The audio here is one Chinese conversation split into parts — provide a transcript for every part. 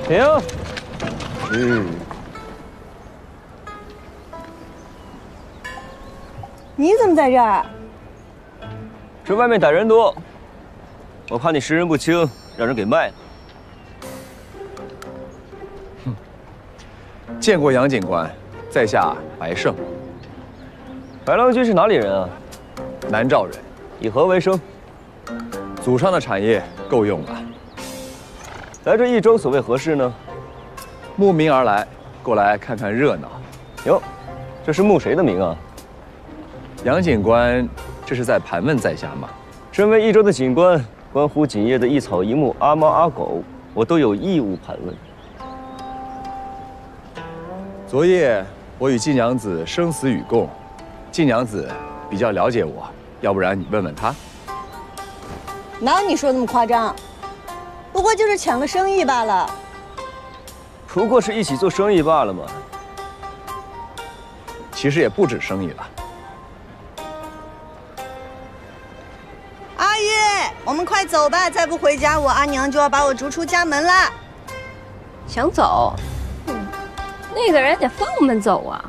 停。你怎么在这儿？这外面歹人多，我怕你识人不清，让人给卖了。见过杨警官，在下白胜。白郎君是哪里人啊？南诏人。以何为生？祖上的产业够用了。来这益州所谓何事呢？慕名而来，过来看看热闹。哟，这是慕谁的名啊？杨警官，这是在盘问在下吗？身为益州的警官，关乎锦业的一草一木、阿猫阿狗，我都有义务盘问。昨夜我与季娘子生死与共，季娘子比较了解我，要不然你问问她。哪有你说那么夸张？不过就是抢个生意罢了。不过是一起做生意罢了嘛。其实也不止生意了。阿玉，我们快走吧，再不回家，我阿娘就要把我逐出家门了。想走？那个人得放我们走啊！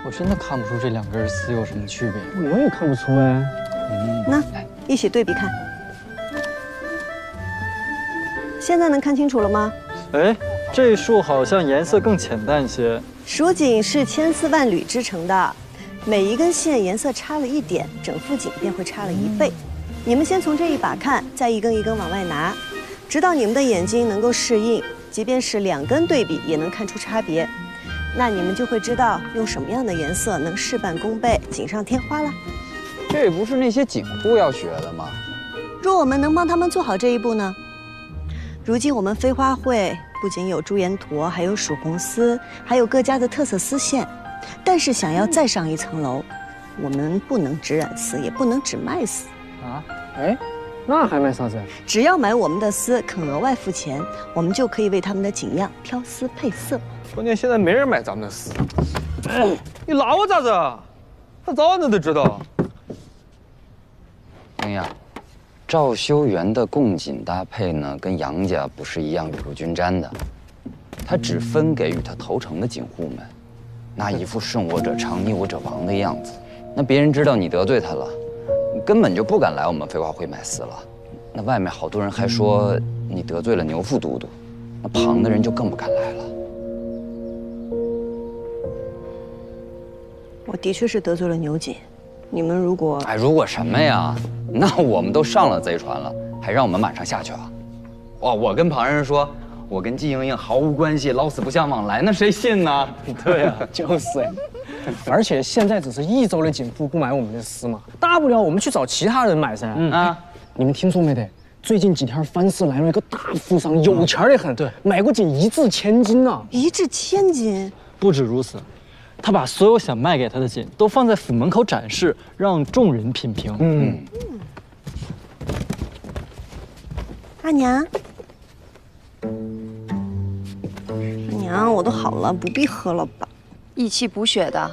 我真的看不出这两根丝有什么区别。我也看不出哎。那一起对比看，现在能看清楚了吗？哎，这束好像颜色更浅淡些。蜀锦是千丝万缕织成的，每一根线颜色差了一点，整副锦便会差了1倍。你们先从这一把看，再一根一根往外拿，直到你们的眼睛能够适应，即便是2根对比也能看出差别。那你们就会知道用什么样的颜色能事半功倍，锦上添花了。这不是那些锦户要学的吗？若我们能帮他们做好这一步呢？如今我们飞花会不仅有朱颜驼，还有蜀红丝，还有各家的特色丝线。但是想要再上一层楼，我们不能只染丝，也不能只卖丝啊！哎，那还卖啥子？只要买我们的丝，肯额外付钱，我们就可以为他们的锦样挑丝配色。关键现在没人买咱们的丝，你拉我咋子？他早晚都知道。哎呀，赵修缘的贡锦搭配呢，跟杨家不是一样雨露均沾的，他只分给与他投诚的锦户们，那一副顺我者昌，逆我者亡的样子。那别人知道你得罪他了，你根本就不敢来我们飞花会买丝了。那外面好多人还说你得罪了牛副都督，那旁的人就更不敢来了。我的确是得罪了牛锦，你们如果……哎，如果什么呀？那我们都上了贼船了，还让我们马上下去啊？哇！我跟旁人说，我跟季莹莹毫无关系，老死不相往来，那谁信呢？对啊，就是哎。而且现在只是益州的锦户不买我们的丝嘛，大不了我们去找其他人买噻。你们听说没得？最近几天藩市来了一个大富商，有钱的很，对，买过锦1掷千金啊！1掷千金？不止如此。他把所有想卖给他的锦都放在府门口展示，让众人品评。阿娘，阿娘，我都好了，不必喝了吧？益气补血的。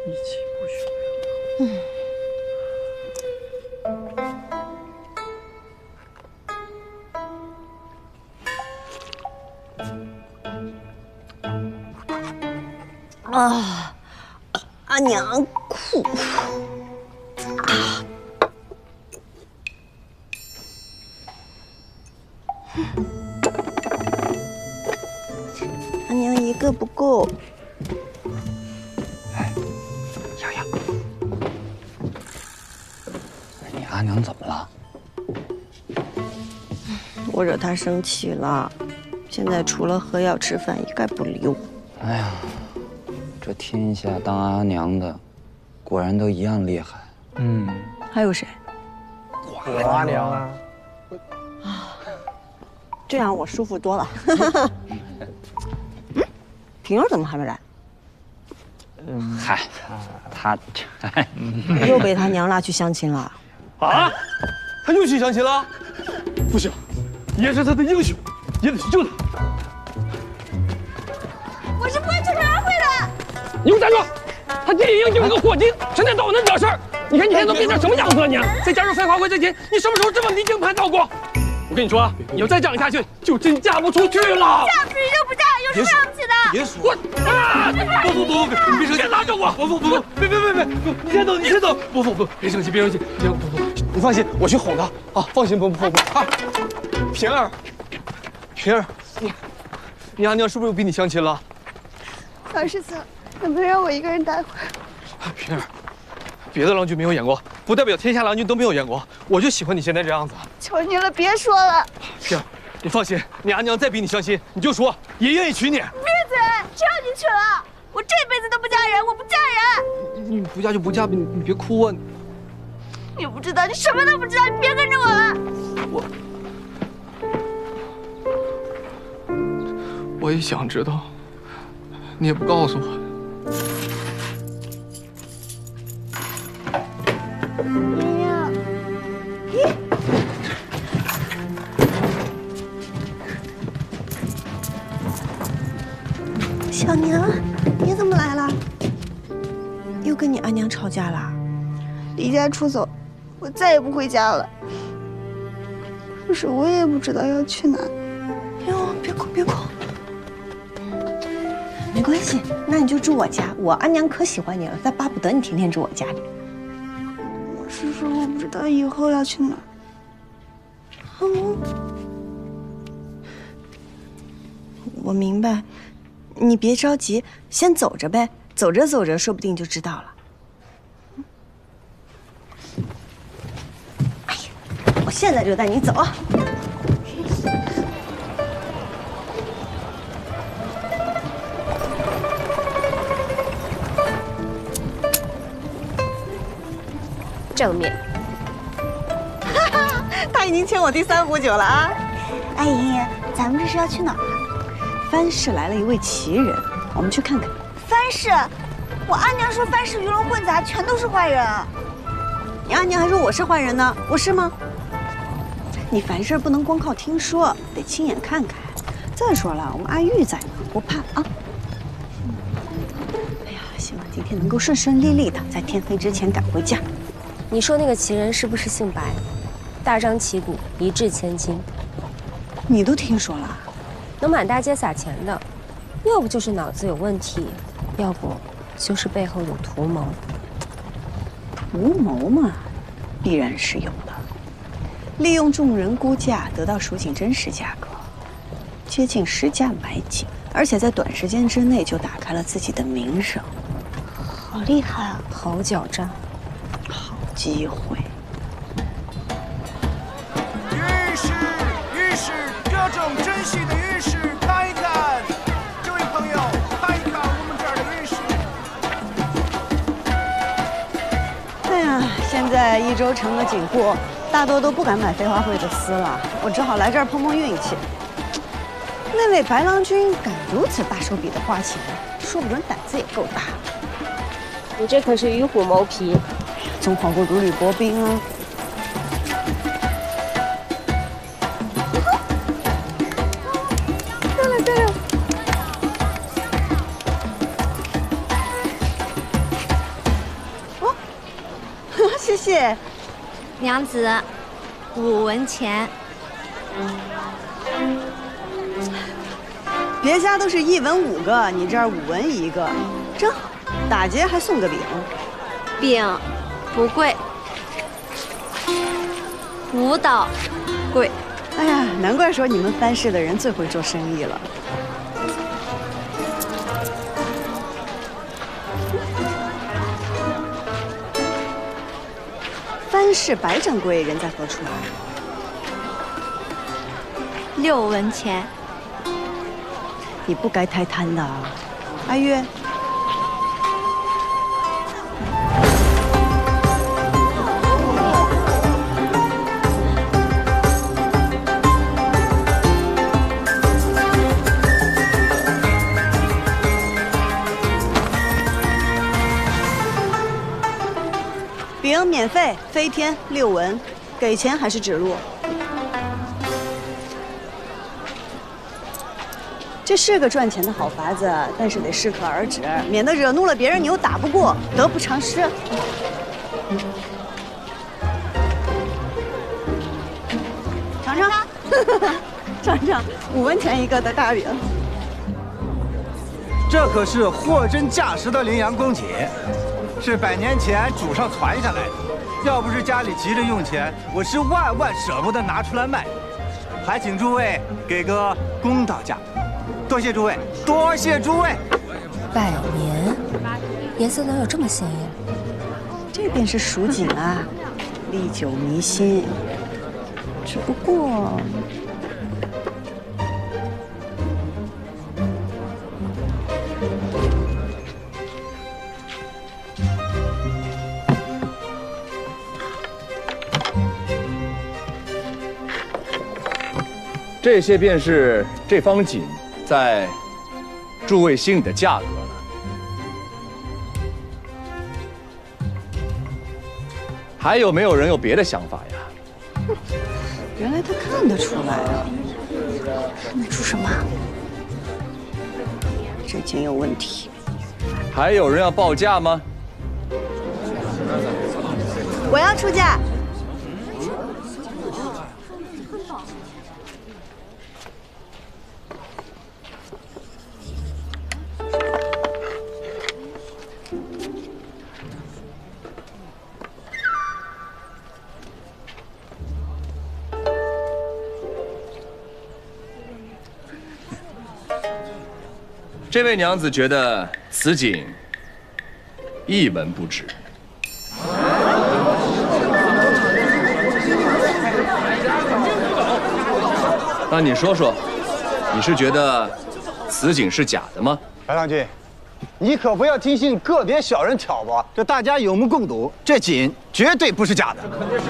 益气补血。啊，阿娘苦啊！阿娘一个不够。哎，洋洋，你阿娘怎么了？我惹她生气了，现在除了喝药吃饭一概不留。哎呀。这天下当阿娘的，果然都一样厉害。还有谁？我阿娘啊！这样我舒服多了。平儿怎么还没来？嗨，他又被他娘拉去相亲了。啊？他又去相亲了？不行，爷是他的英雄，也得去救他。我是不会出门会的。你给我站住！他爹一样就是个伙计，成天捣我那屌事儿。你看你现在都变成什么样子了你？再加上废话会这钱，你什么时候这么离经叛道过？我跟你说啊，你要再这样下去，就真嫁不出去了。嫁不出去就不嫁，有什么了不起的？别说我啊！不，你别生气，拉着我！不，别，你先走，你先走！不，别生气，别生气，不，你放心，我去哄他啊！放心，不啊！平儿，你阿娘是不是又逼你相亲了？老师傅，能不能让我一个人待会儿？平儿，别的郎君没有演过，不代表天下郎君都没有演过。我就喜欢你现在这样子。求你了，别说了。平儿，你放心，你阿娘再逼你相亲，你就说也愿意娶你。闭嘴！只要你娶了，我这辈子都不嫁人，我不嫁人。你不嫁就不嫁，你别哭啊！你不知道，你什么都不知道，你别跟着我了。我也想知道，你也不告诉我。小娘，你怎么来了？又跟你阿娘吵架了？离家出走，我再也不回家了。可是我也不知道要去哪。哟，别哭，没关系，那你就住我家。我阿娘可喜欢你了，她巴不得你天天住我家里。我是说，我不知道以后要去哪。我明白。你别着急，先走着呗，走着，说不定就知道了。哎呀，我现在就带你走。正面。他已经请我第3壶酒了啊！阿姨，咱们这是要去哪儿？藩市来了一位奇人，我们去看看。藩市，我阿娘说藩市鱼龙混杂，全都是坏人。你阿娘还说我是坏人呢，我是吗？你凡事不能光靠听说，得亲眼看看。再说了，我们阿玉在呢，不怕啊。哎呀，希望今天能够顺顺利利的，在天黑之前赶回家。你说那个奇人是不是姓白？大张旗鼓，一掷千金。你都听说了？能满大街撒钱的，要不就是脑子有问题，要不就是背后有图谋。图谋嘛，必然是有的。利用众人估价得到蜀锦真实价格，接近实价买锦，而且在短时间之内就打开了自己的名声。好厉害啊！好狡诈，好机会。玉石，各种珍稀的玉石，看一看。这位朋友，看一看我们这儿的玉石。哎呀，现在益州城的锦户大多都不敢买飞花会的丝了，我只好来这儿碰碰运气。那位白郎君敢如此大手笔的花钱，说不准胆子也够大。你这可是与虎谋皮，总好过如履薄冰啊。对了，哦，谢谢。娘子，5文钱。别家都是1文5个，你这儿5文1个，正好。打劫还送个饼，饼不贵，5刀贵。哎呀，难怪说你们藩市的人最会做生意了。藩市白掌柜人在何处啊？6文钱。你不该太贪的啊，阿月。饼免费，飞天6文，给钱还是指路？这是个赚钱的好法子，但是得适可而止，免得惹怒了别人，你又打不过，得不偿失。尝尝，尝尝5文钱一个的大饼。这可是货真价实的羚羊公脊，是100年前祖上传下来的。要不是家里急着用钱，我是万万舍不得拿出来卖。还请诸位给个公道价。多谢诸位，多谢诸位。100年，颜色能有这么鲜艳？这便是蜀锦啊，历久弥新。只不过，这些便是这方锦在诸位心里的价格了。还有没有人有别的想法呀？原来他看得出来啊，看得出什么？这件有问题。还有人要报价吗？我要出价。这位娘子觉得此锦1文不值。那你说说，你是觉得此锦是假的吗？白郎君，你可不要听信个别小人挑拨，这大家有目共睹，这锦绝对不是假的。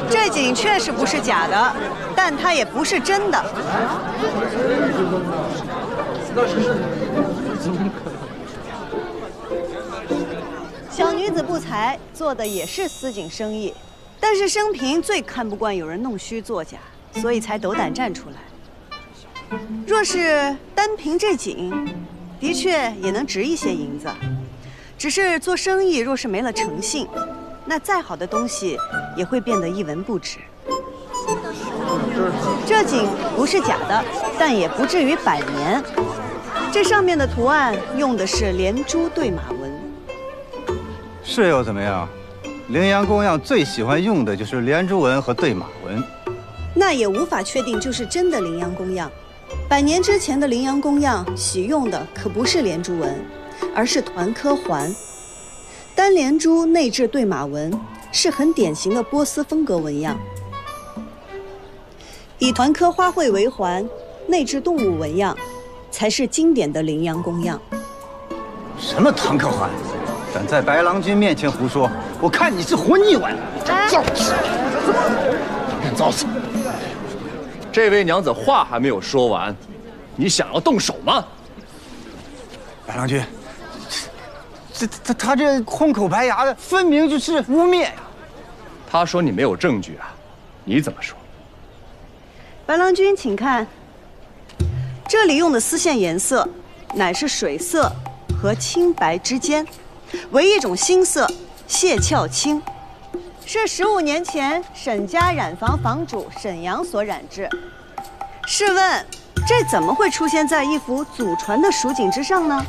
这锦确实不是假的，但它也不是真的。小女子不才，做的也是丝锦生意，但是生平最看不惯有人弄虚作假，所以才斗胆站出来。若是单凭这锦，的确也能值一些银子，只是做生意若是没了诚信，那再好的东西也会变得1文不值。这锦不是假的，但也不至于100年。这上面的图案用的是连珠对马纹，是又怎么样？羚羊公样最喜欢用的就是连珠纹和对马纹，那也无法确定就是真的羚羊公样。100年之前的羚羊公样喜用的可不是连珠纹，而是团科环。单连珠内置对马纹，是很典型的波斯风格纹样。以团科花卉为环，内置动物纹样，才是经典的羚羊公样。什么团科环？敢在白郎君面前胡说，我看你是活腻歪了！造次，敢造次！这位娘子话还没有说完，你想要动手吗？白郎君，他这空口白牙的，分明就是污蔑呀！他说你没有证据啊，你怎么说？白郎君，请看，这里用的丝线颜色，乃是水色和青白之间，为一种新色谢壳青，是15年前沈家染坊坊主沈阳所染制。试问，这怎么会出现在一幅祖传的蜀锦之上呢？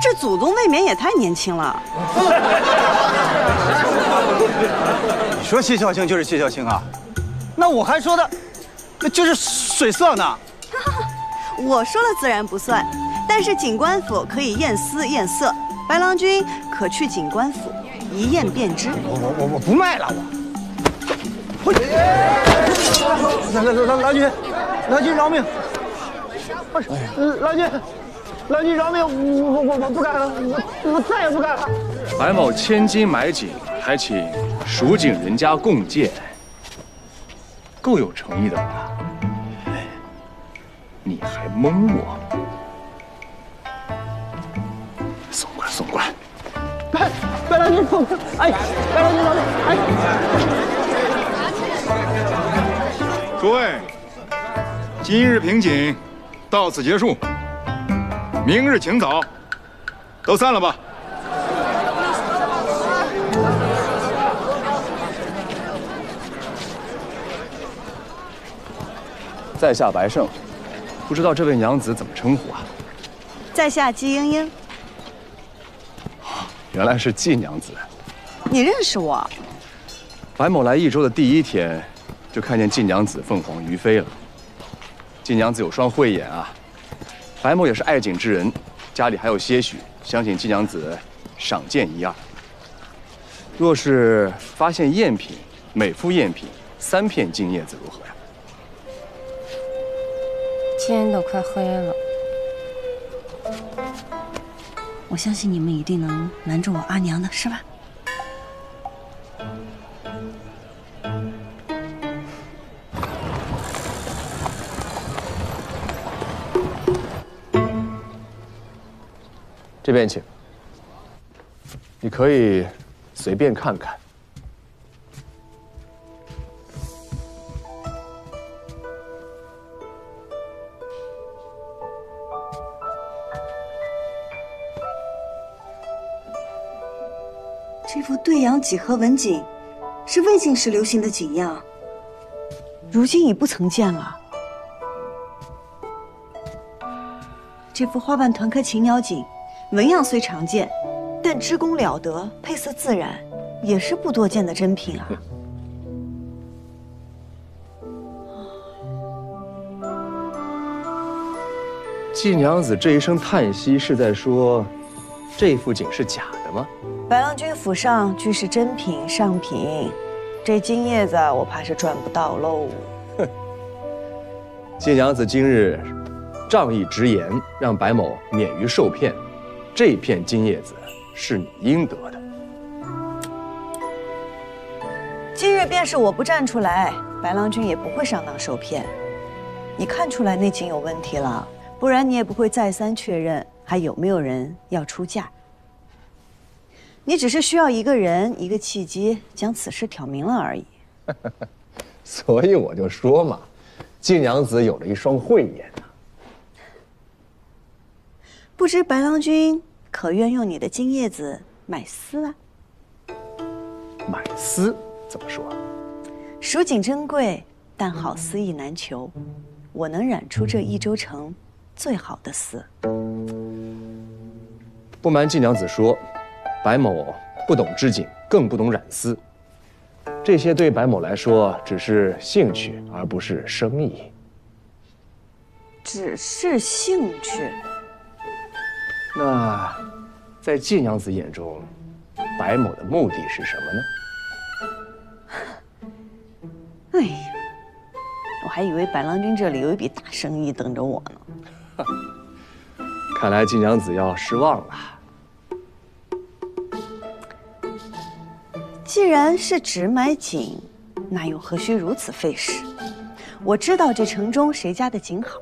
这祖宗未免也太年轻了。你说谢壳青就是谢壳青啊？那我还说的，那就是水色呢。我说了自然不算，但是景官府可以验丝验色，白郎君可去景官府一验便知。我不卖了，我。郎君饶命！不是，郎君饶命！我不干了，我再也不干了。白某千金买锦，还请蜀锦人家共鉴，够有诚意的吧？你还蒙我？送过来，送过来！白郎君。军走！哎，白郎军走！哎，诸位，今日评锦到此结束，明日请早，都散了吧。在下白胜，不知道这位娘子怎么称呼啊？在下姬莺莺。原来是季娘子。你认识我？白某来益州的第一天，就看见季娘子凤凰于飞了。季娘子有双慧眼啊，白某也是爱景之人，家里还有些许，相信季娘子赏鉴一二。若是发现赝品，每副赝品3片金叶子如何呀？天都快黑了。我相信你们一定能瞒住我阿娘的，是吧？这边请。你可以随便看看。这副对阳几何纹锦是魏晋时流行的锦样，如今已不曾见了。这副花瓣团颗禽鸟锦，纹样虽常见，但织工了得，配色自然，也是不多见的珍品啊。季娘子这一声叹息，是在说这副锦是假的吗？白郎君府上均是珍品上品，这金叶子我怕是赚不到喽。哼，季娘子今日仗义直言，让白某免于受骗，这片金叶子是你应得的。今日便是我不站出来，白郎君也不会上当受骗。你看出来那锦有问题了，不然你也不会再三确认还有没有人要出价。你只是需要一个人一个契机将此事挑明了而已。所以我就说嘛，季娘子有了一双慧眼啊。不知白郎君可愿用你的金叶子买丝啊？买丝怎么说？蜀锦珍贵，但好丝意难求。我能染出这益州城最好的丝。不瞒季娘子说，白某不懂织锦，更不懂染丝，这些对白某来说只是兴趣，而不是生意。只是兴趣。那，在季娘子眼中，白某的目的是什么呢？哎呀，我还以为白郎君这里有一笔大生意等着我呢。看来季娘子要失望了。既然是只买锦，那又何须如此费时？我知道这城中谁家的锦好，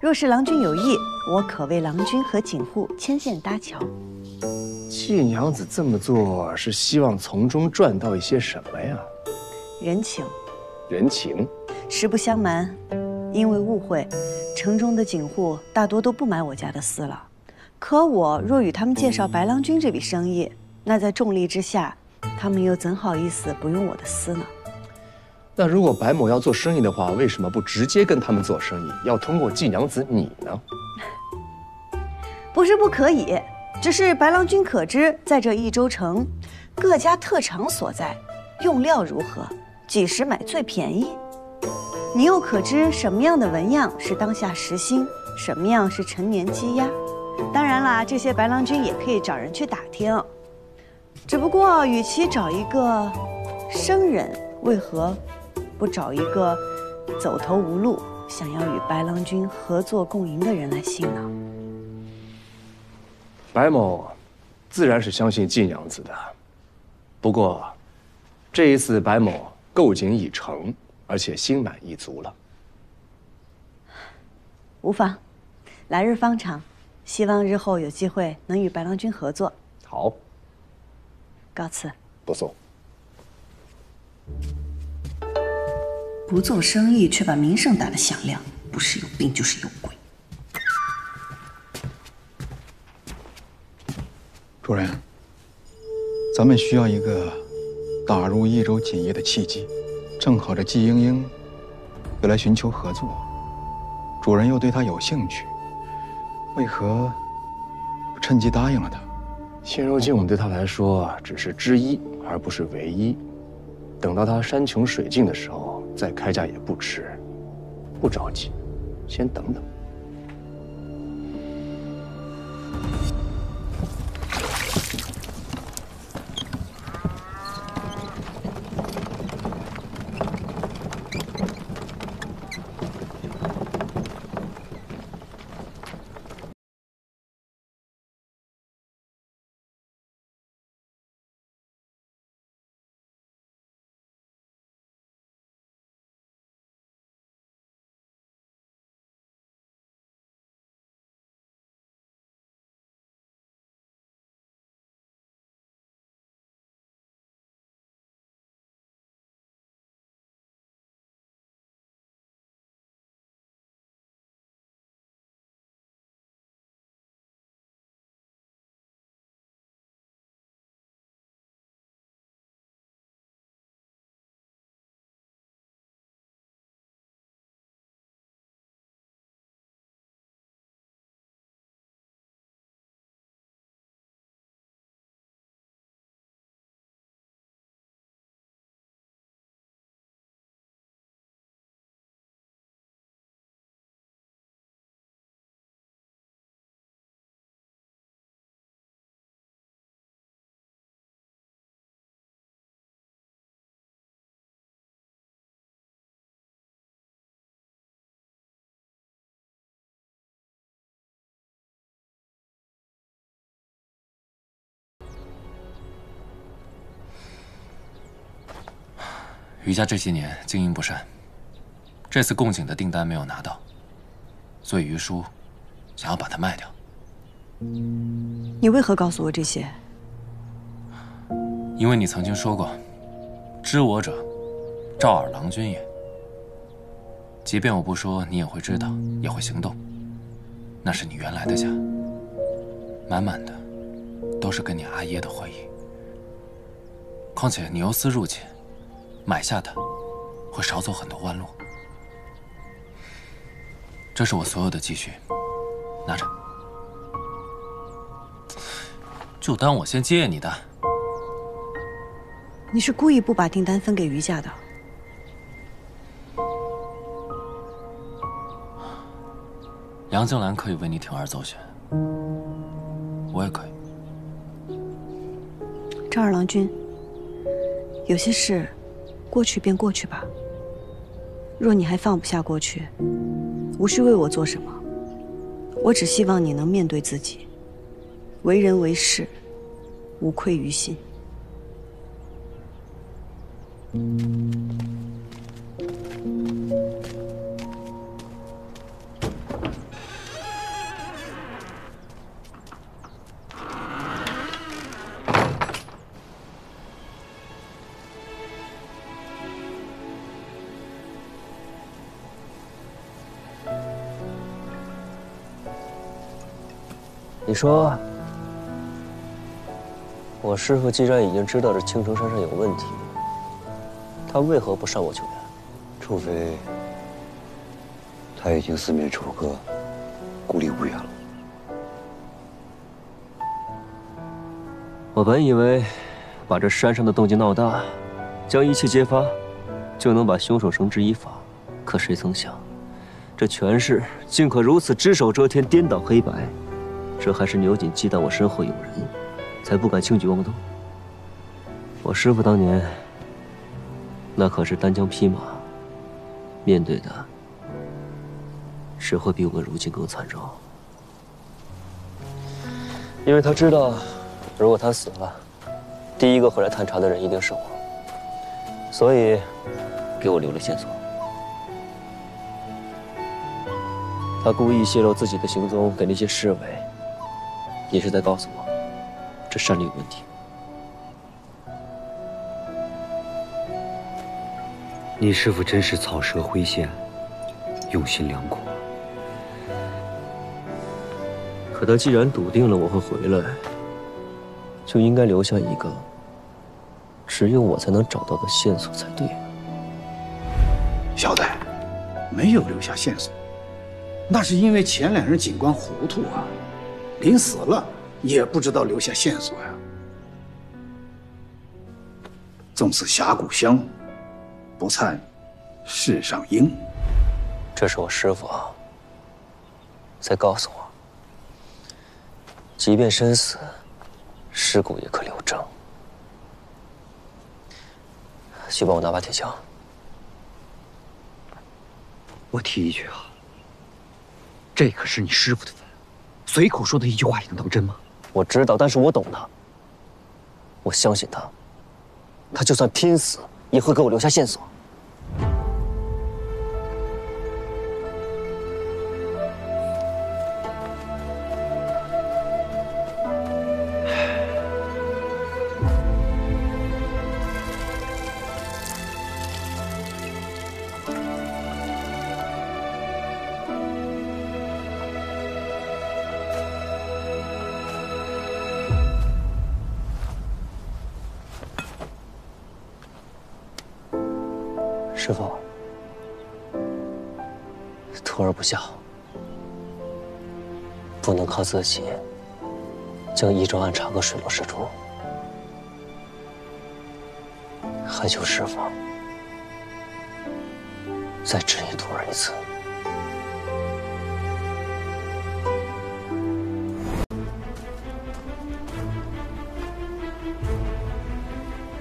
若是郎君有意，我可为郎君和锦户牵线搭桥。季娘子这么做是希望从中赚到一些什么呀？人情。人情。实不相瞒，因为误会，城中的锦户大多都不买我家的丝了。可我若与他们介绍白郎君这笔生意，那在重利之下，他们又怎好意思不用我的丝呢？那如果白某要做生意的话，为什么不直接跟他们做生意，要通过季娘子你呢？不是不可以，只是白郎君可知，在这益州城，各家特长所在，用料如何，几时买最便宜？你又可知什么样的纹样是当下时兴，什么样是陈年积压？当然啦，这些白郎君也可以找人去打听。只不过，与其找一个生人，为何不找一个走投无路、想要与白郎君合作共赢的人来信呢？白某自然是相信季娘子的，不过这一次白某购锦已成，而且心满意足了。无妨，来日方长，希望日后有机会能与白郎君合作。好。告辞。不送。不做生意却把名声打得响亮，不是有病就是有鬼。主任，咱们需要一个打入益州锦业的契机，正好这季莺莺又来寻求合作，主人又对她有兴趣，为何不趁机答应了她？现如今我们对他来说只是之一，而不是唯一。等到他山穷水尽的时候再开价也不迟。不着急，先等等。余家这些年经营不善，这次贡锦的订单没有拿到，所以余叔想要把它卖掉。你为何告诉我这些？因为你曾经说过，知我者，赵尔郎君也。即便我不说，你也会知道，也会行动。那是你原来的家，满满的都是跟你阿耶的回忆。况且你由私入侵，买下它会少走很多弯路。这是我所有的积蓄，拿着，就当我先借你的。你是故意不把订单分给余家的？杨静兰可以为你铤而走险，我也可以。赵二郎君，有些事过去便过去吧。若你还放不下过去，无需为我做什么。我只希望你能面对自己，为人为事，无愧于心。你说，我师父既然已经知道这青城山上有问题，他为何不上我救援？除非他已经四面楚歌，孤立无援了。我本以为把这山上的动静闹大，将一切揭发，就能把凶手绳之以法。可谁曾想，这权势竟可如此只手遮天，颠倒黑白。这还是牛瑾忌惮我身后有人，才不敢轻举妄动。我师父当年那可是单枪匹马，面对的只会比我如今更惨状。因为他知道，如果他死了，第一个会来探查的人一定是我，所以给我留了线索。他故意泄露自己的行踪给那些侍卫，也是在告诉我，这山里有问题。你师父真是草蛇灰线，用心良苦。可他既然笃定了我会回来，就应该留下一个只有我才能找到的线索才对。小戴，没有留下线索，那是因为前两任警官糊涂啊，临死了也不知道留下线索呀。纵使峡谷香，不灿世上英。这是我师父在告诉我，即便身死，尸骨也可留证。去帮我拿把铁锹。我提一句啊，这可是你师父的坟，随口说的一句话也能当真吗？我知道，但是我懂他，我相信他，他就算拼死也会给我留下线索。师父，徒儿不孝，不能靠自己将益州案查个水落石出，还求师父再指引徒儿一次。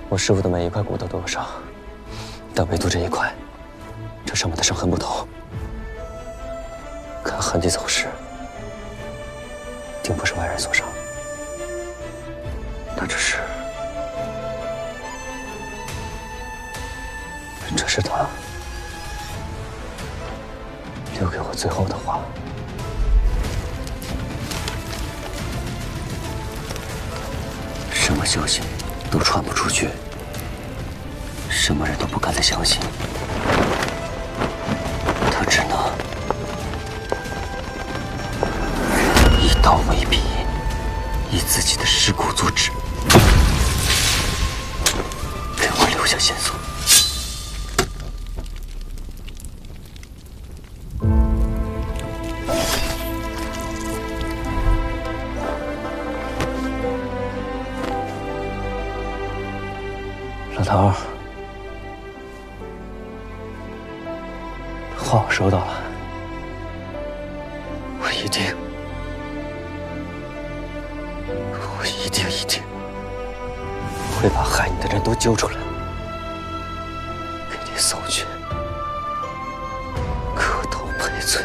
我师父的每一块骨头都有伤。但唯独这一块，这上面的伤痕不同。看痕迹走势，定不是外人所伤。那这是他留给我最后的话。什么消息都传不出去。什么人都不敢再相信，他只能一刀为笔，以自己的尸骨做纸，给我留下线索。老头儿。话我收到了，我一定会把害你的人都揪出来，给你送去磕头赔罪。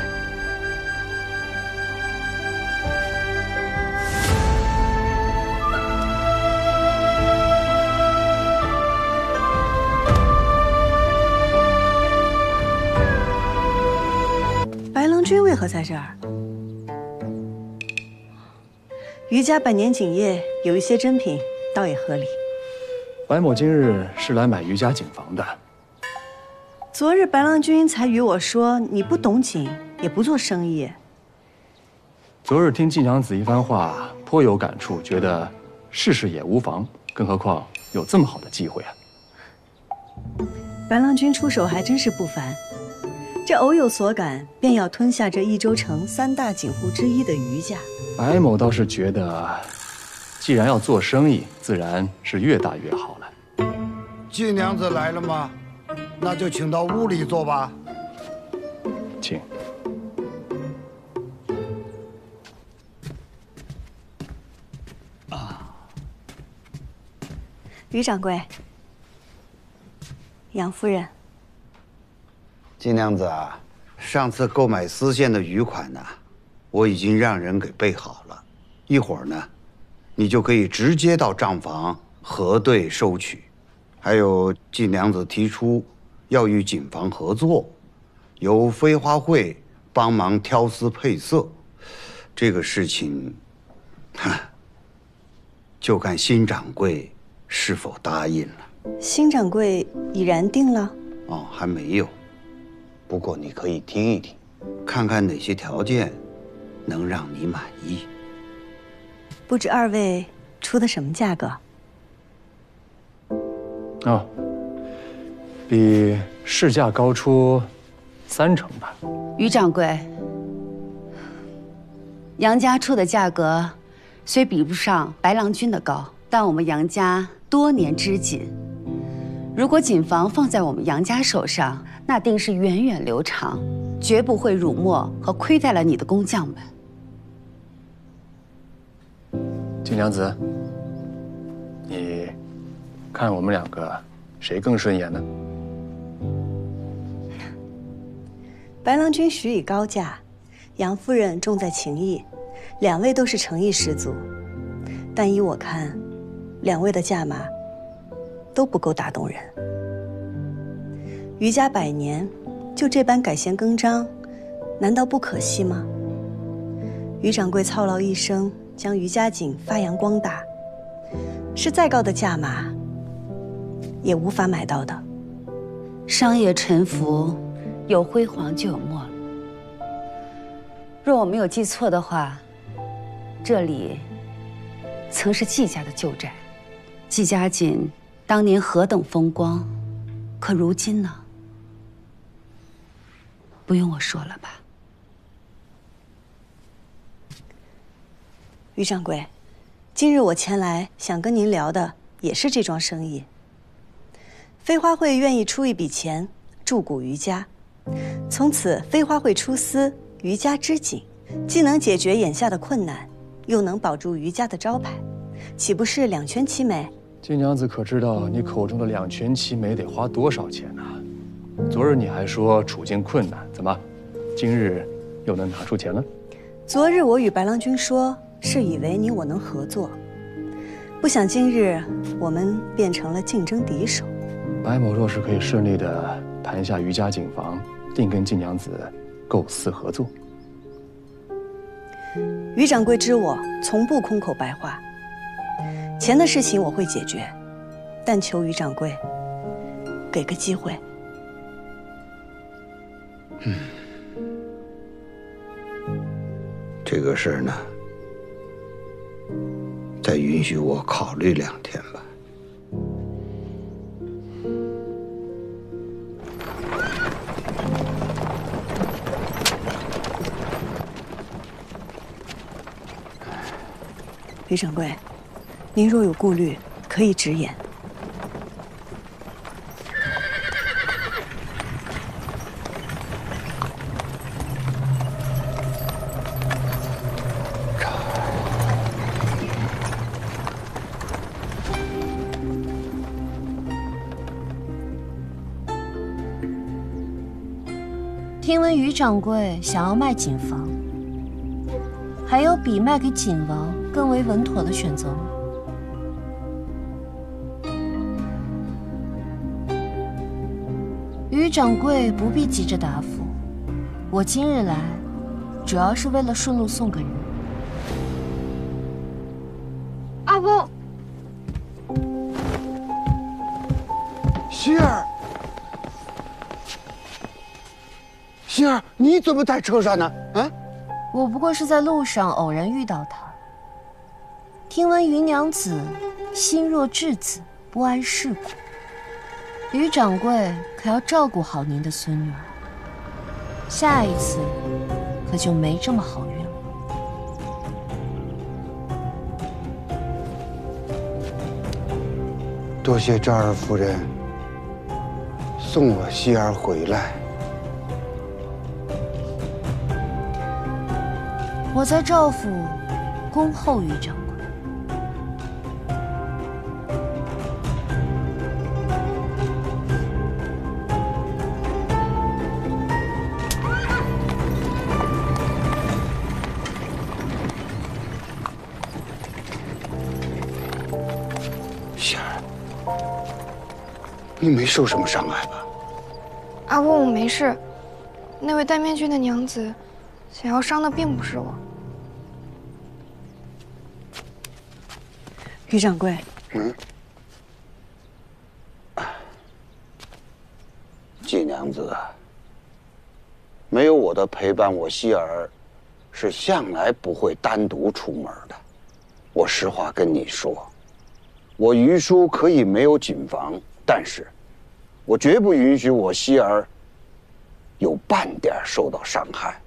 白郎君为何在这儿？余家百年锦业有一些珍品，倒也合理。白某今日是来买余家锦房的。昨日白郎君才与我说，你不懂锦，也不做生意。昨日听季娘子一番话，颇有感触，觉得试试也无妨。更何况有这么好的机会啊！白郎君出手还真是不凡。这偶有所感，便要吞下这益州城3大锦户之一的余家。白某倒是觉得，既然要做生意，自然是越大越好了。季娘子来了吗？那就请到屋里坐吧。请。余掌柜，杨夫人。季娘子啊，上次购买丝线的余款呢，我已经让人给备好了。一会儿呢，你就可以直接到账房核对收取。还有季娘子提出要与锦房合作，由飞花会帮忙挑丝配色，这个事情，就看新掌柜是否答应了。新掌柜已然定了。哦，还没有。不过你可以听一听，看看哪些条件能让你满意。不知二位出的什么价格？哦，比市价高出30%吧。于掌柜，杨家出的价格虽比不上白郎君的高，但我们杨家多年织锦，如果锦房放在我们杨家手上，那定是源远流长，绝不会辱没和亏待了你的工匠们。金娘子，你看我们两个谁更顺眼呢？白郎君许以高价，杨夫人重在情义，两位都是诚意十足。但依我看，两位的价码都不够打动人。于家100年，就这般改弦更张，难道不可惜吗？于掌柜操劳一生，将于家锦发扬光大，是再高的价码也无法买到的。商业沉浮，有辉煌就有没落。若我没有记错的话，这里曾是季家的旧宅。季家锦当年何等风光，可如今呢？不用我说了吧？于掌柜，今日我前来想跟您聊的也是这桩生意。飞花会愿意出一笔钱注股于家，从此飞花会出丝，于家织锦，既能解决眼下的困难，又能保住于家的招牌，岂不是两全其美？金娘子可知道你口中的两全其美得花多少钱呢？昨日你还说处境困难，怎么，今日又能拿出钱了？昨日我与白郎君说，是以为你我能合作，不想今日我们变成了竞争敌手。白某若是可以顺利地盘下于家锦房，定跟金娘子构思合作。于掌柜知我从不空口白话，钱的事情我会解决，但求于掌柜给个机会。这个事儿呢，再允许我考虑2天吧。于掌柜，您若有顾虑，可以直言。听闻于掌柜想要卖锦房，还有比卖给锦王更为稳妥的选择吗？于掌柜不必急着答复，我今日来，主要是为了顺路送个人。阿公，希儿，希儿，你怎么在车上呢？啊？我不过是在路上偶然遇到他。听闻于娘子心若稚子，不谙世故，于掌柜可要照顾好您的孙女儿，下一次可就没这么好运了。多谢赵二夫人送我希儿回来。我在赵府恭候于掌柜。希儿，你没受什么伤害吧？阿公，我没事。那位戴面具的娘子想要伤的并不是我。于掌柜，季娘子，没有我的陪伴，我希儿是向来不会单独出门的。我实话跟你说，我于叔可以没有谨防，但是我绝不允许我希儿有半点受到伤害。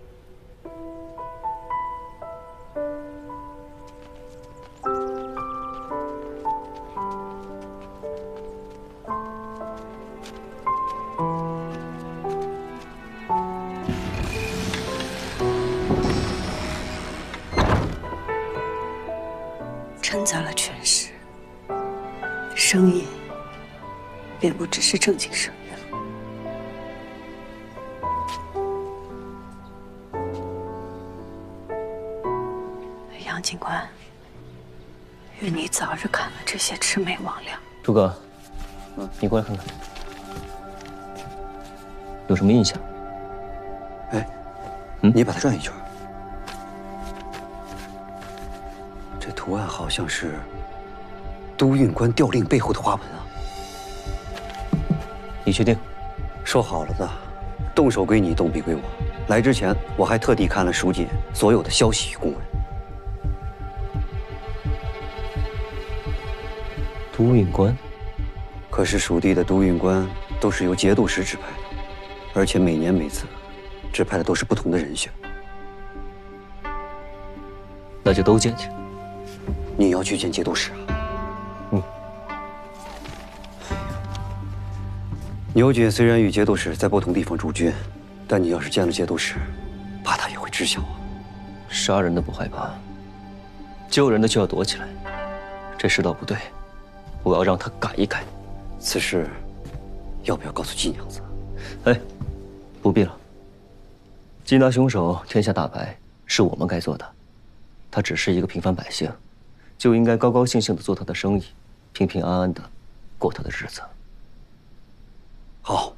掺杂了权势，生意便不只是正经生意了。杨警官，愿你早日砍了这些魑魅魍魉。朱哥，你过来看看，有什么印象？哎，你把它转一圈。这图案好像是都运官调令背后的花纹啊！你确定？说好了的，动手归你，动笔归我。来之前，我还特地看了蜀锦所有的消息与公文。都运官，可是蜀地的都运官都是由节度使指派的，而且每年每次指派的都是不同的人选。那就都见去。你要去见节度使啊？牛瑾虽然与节度使在不同地方驻军，但你要是见了节度使，怕他也会知晓啊。杀人的不害怕，救人的就要躲起来，这世道不对，我要让他改一改。此事要不要告诉季娘子？哎，不必了。缉拿凶手，天下大白，是我们该做的。他只是一个平凡百姓，就应该高高兴兴地做他的生意，平平安安地过他的日子。好。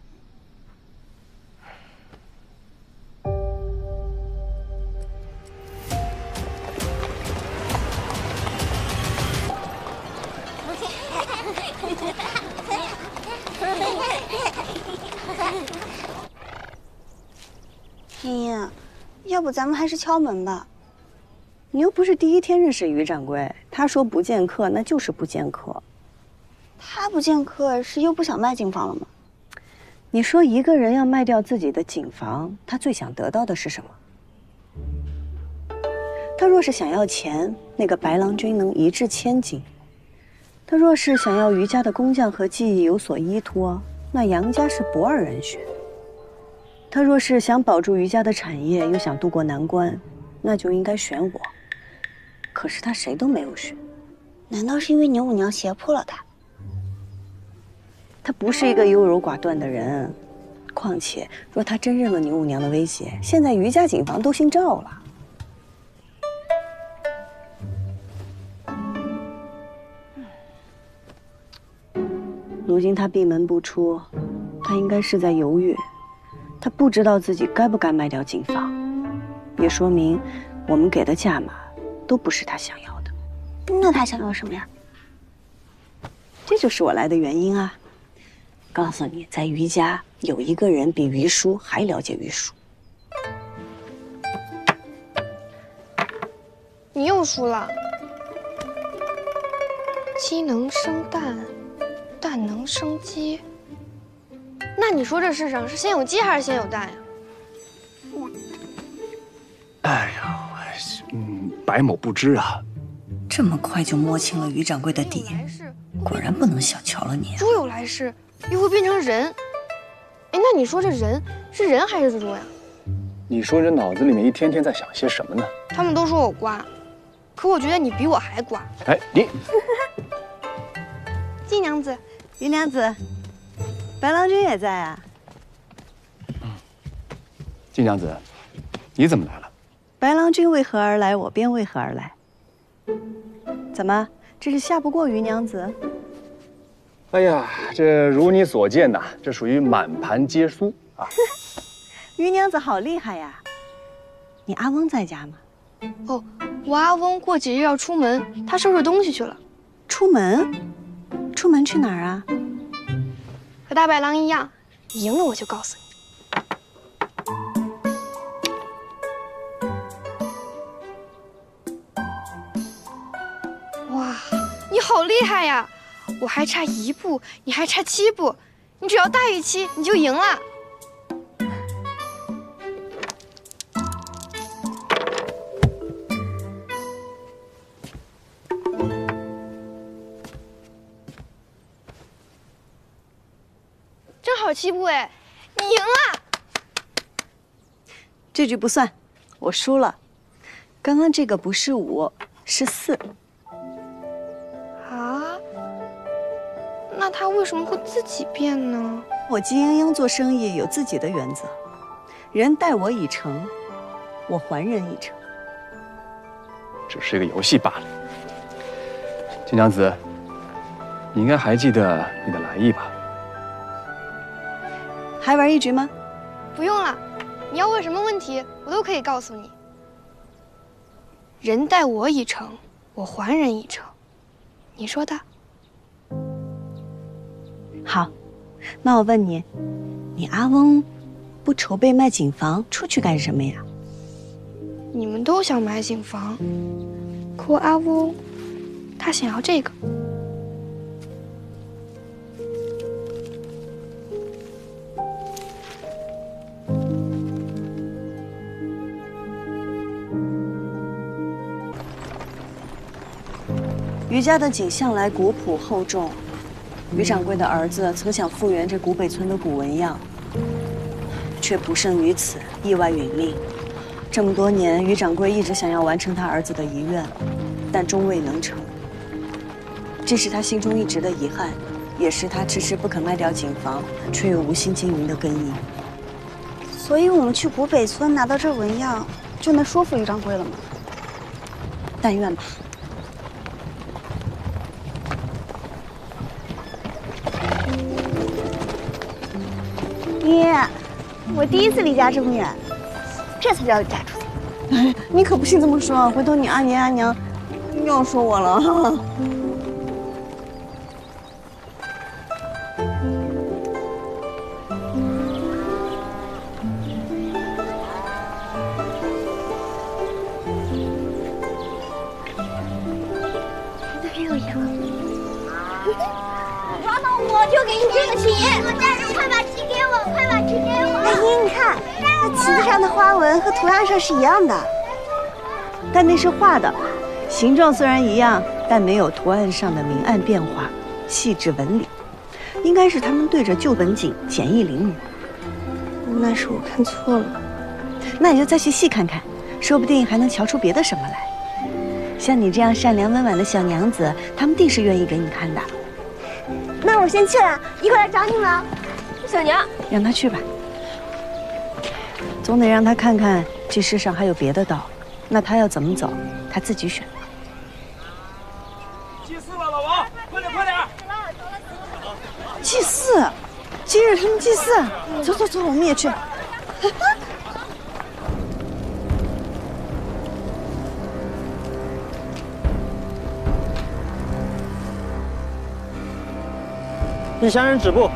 茵茵，要不咱们还是敲门吧。你又不是第一天认识于掌柜，他说不见客，那就是不见客。他不见客是又不想卖景房了吗？你说一个人要卖掉自己的景房，他最想得到的是什么？他若是想要钱，那个白郎君能一掷千金；他若是想要于家的工匠和技艺有所依托，那杨家是不二人选。他若是想保住于家的产业，又想渡过难关，那就应该选我。可是他谁都没有选，难道是因为牛五娘胁迫了他？他不是一个优柔寡断的人，况且若他真认了牛五娘的威胁，现在于家景房都姓赵了。如今他闭门不出，他应该是在犹豫，他不知道自己该不该卖掉景房，也说明我们给的价码都不是他想要的。那他想要什么呀？这就是我来的原因啊！告诉你，在于家有一个人比于叔还了解于叔。你又输了。鸡能生蛋，蛋能生鸡。那你说这世上是先有鸡还是先有蛋呀？哎呀，白某不知啊。这么快就摸清了于掌柜的底，果然不能小瞧了你啊！猪有来世，又会变成人。哎，那你说这人是人还是猪呀？你说这脑子里面一天天在想些什么呢？他们都说我瓜，可我觉得你比我还瓜。哎，你，季娘子，于娘子，白郎君也在啊。季娘子，你怎么来了？白郎君为何而来，我便为何而来。怎么，这是下不过于娘子？哎呀，这如你所见呐，这属于满盘皆输啊！于娘子好厉害呀！你阿翁在家吗？哦，我阿翁过几日要出门，他收拾东西去了。出门？出门去哪儿啊？和大白狼一样，你赢了我就告诉你。哇，你好厉害呀！我还差1步，你还差7步，你只要大于7，你就赢了。正好7步哎，你赢了。这局不算，我输了。刚刚这个不是5，是4。啊？那他为什么会自己变呢？我季英英做生意有自己的原则，人待我以诚，我还人以诚。只是一个游戏罢了。金娘子，你应该还记得你的来意吧？还玩一局吗？不用了，你要问什么问题，我都可以告诉你。人待我以诚，我还人以诚，你说的。好，那我问你，你阿翁不筹备卖景房出去干什么呀？你们都想买景房，可我阿翁他想要这个。余家的景向来古朴厚重，余掌柜的儿子曾想复原这古北村的古纹样，却不胜于此，意外殒命。这么多年，余掌柜一直想要完成他儿子的遗愿，但终未能成。这是他心中一直的遗憾，也是他迟迟不肯卖掉景房，却又无心经营的根因。所以我们去古北村拿到这纹样，就能说服余掌柜了吗？但愿吧。爹，我第一次离家这么远，这才叫嫁出去。哎，你可不信这么说，回头你阿爷阿娘又要说我了。哪有羊？抓到我就给你这个旗！大人，快把旗给我！快把旗给我！阿姨，你看，那旗子上的花纹和图案上是一样的。但那是画的，形状虽然一样，但没有图案上的明暗变化、细致纹理。应该是他们对着旧本景简易临摹。那是我看错了。那你就再去细看看，说不定还能瞧出别的什么来。像你这样善良温婉的小娘子，他们定是愿意给你看的。那我先去了，一会儿来找你们。小娘，让他去吧，总得让他看看这世上还有别的道。那他要怎么走，他自己选。祭祀了，老王，快点快点！祭祀，今日他们祭祀，走走走，我们也去。异乡人止步，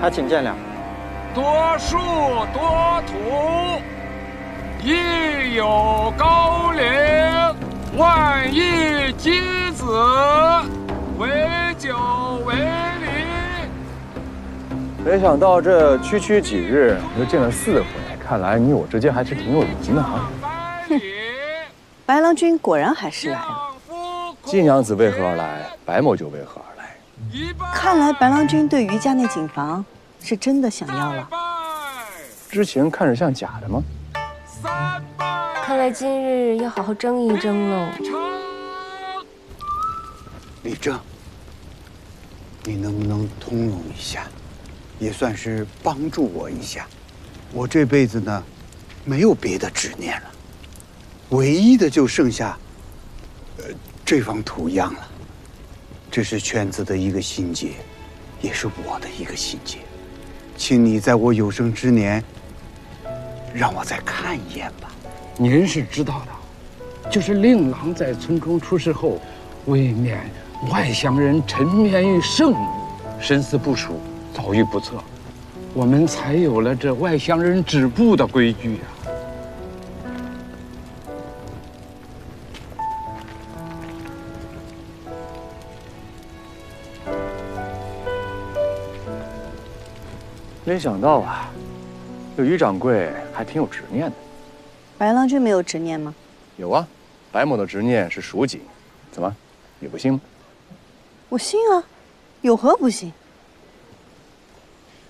还请见谅。多树多土，亦有高陵，万亿箕子，为酒为礼。没想到这区区几日又见了4回，看来你我之间还是挺有谊的啊。白郎君果然还是来了。季娘子为何而来，白某就为何而来。看来白郎君对余家那景房是真的想要了。之前看着像假的吗？看来今日要好好争一争喽。李正，你能不能通融一下，也算是帮助我一下。我这辈子呢，没有别的执念了，唯一的就剩下，这方图样了。这是圈子的一个心结，也是我的一个心结。请你在我有生之年，让我再看一眼吧。您是知道的，就是令郎在村中出事后，为免外乡人沉湎于圣物，深思不熟，早预不测，我们才有了这外乡人止步的规矩呀。没想到啊，这于掌柜还挺有执念的。白郎君没有执念吗？有啊，白某的执念是蜀锦，怎么，你不信吗？我信啊，有何不信？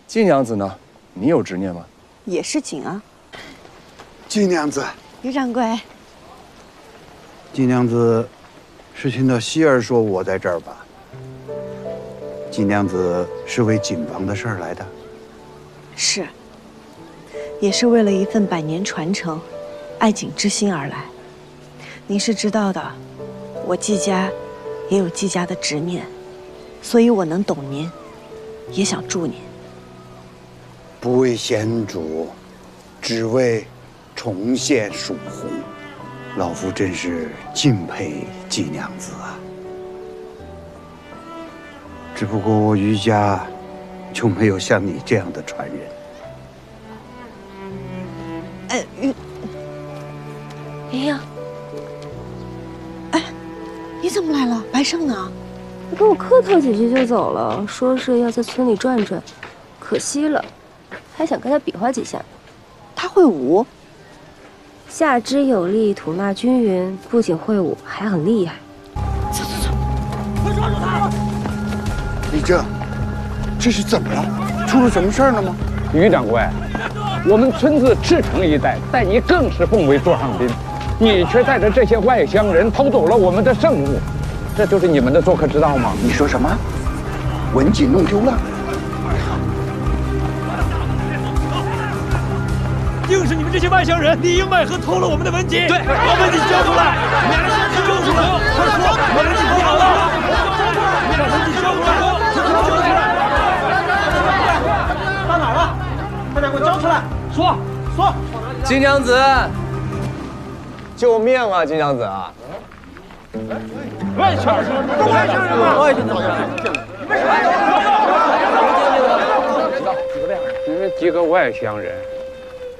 季娘子呢？你有执念吗？也是锦啊。季娘子，于掌柜，季娘子是听到希儿说我在这儿吧？季娘子是为锦房的事儿来的。是，也是为了一份百年传承、爱景之心而来。您是知道的，我季家也有季家的执念，所以我能懂您，也想助您。不为贤主，只为重现蜀红，老夫真是敬佩季娘子啊。只不过我于家就没有像你这样的传人。云阳，哎，你怎么来了？白胜呢？他跟我客套几句就走了，说是要在村里转转，可惜了，还想跟他比划几下。他会武，下肢有力，吐纳均匀，不仅会武，还很厉害。走走走，快抓住他！李正，这是怎么了？出了什么事儿了吗？于掌柜，我们村子赤城一带待你更是奉为座上宾，你却带着这些外乡人偷走了我们的圣物，这就是你们的做客之道吗？你说什么？文锦弄丢了？定是你们这些外乡人里应外合偷了我们的文锦。对，把文锦交出来！你们交出来！快说，把文锦偷好了！把文锦交出来！到哪了？快点给我交出来！说。金娘子，救命啊！金娘子啊！外乡人，外乡人吗？我也去找去。你们几个外乡人，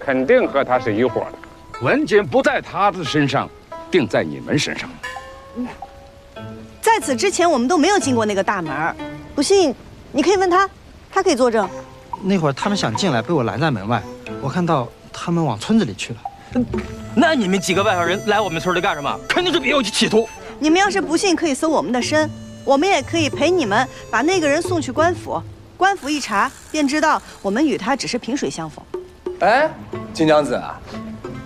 肯定和他是一伙的。文锦不在他的身上，定在你们身上。在此之前，我们都没有进过那个大门。不信，你可以问他，他可以作证。那会儿他们想进来，被我拦在门外。我看到他们往村子里去了。那你们几个外乡人来我们村里干什么？肯定是别有企图。你们要是不信，可以搜我们的身，我们也可以陪你们把那个人送去官府。官府一查，便知道我们与他只是萍水相逢。哎，金娘子啊，